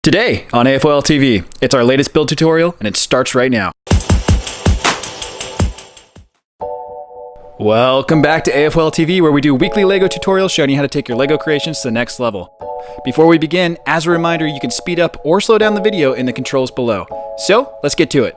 Today on AFOL TV, it's our latest build tutorial and it starts right now. Welcome back to AFOL TV, where we do weekly LEGO tutorials showing you how to take your LEGO creations to the next level. Before we begin, as a reminder, you can speed up or slow down the video in the controls below. So let's get to it.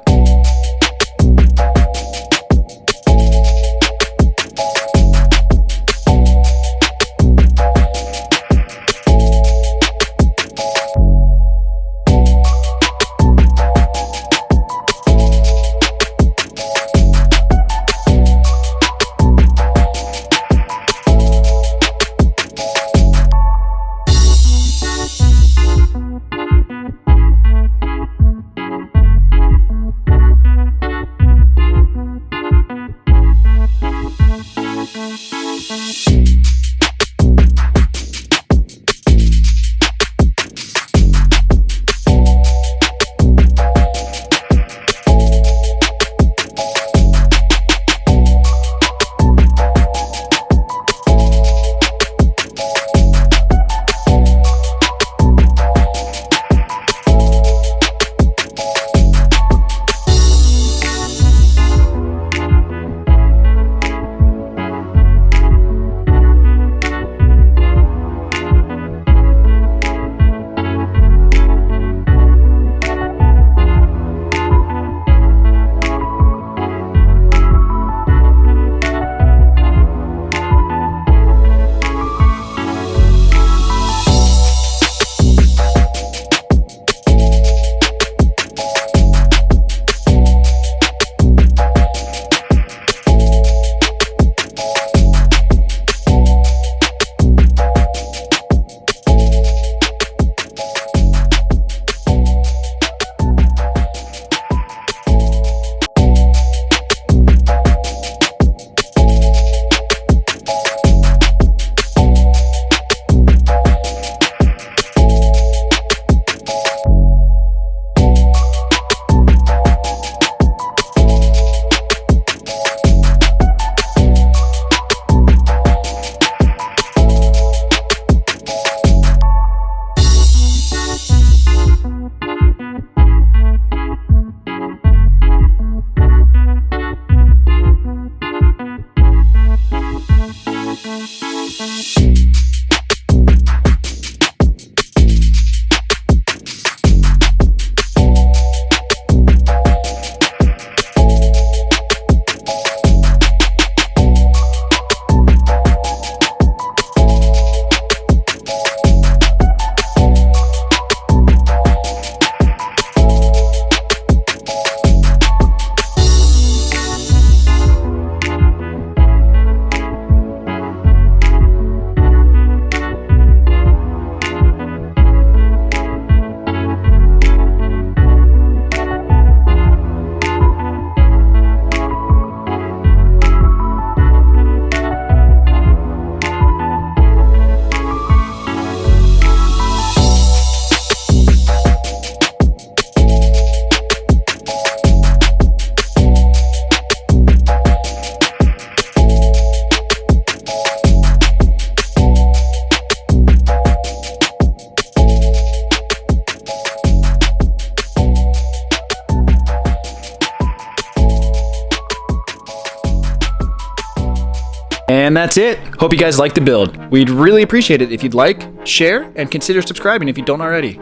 And that's it. Hope you guys liked the build. We'd really appreciate it if you'd like, share, and consider subscribing if you don't already.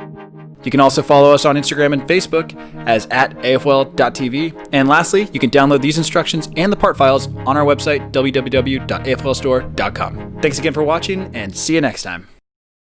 You can also follow us on Instagram and Facebook as @afol.tv. And lastly, you can download these instructions and the part files on our website, www.afolstore.com. Thanks again for watching, and see you next time.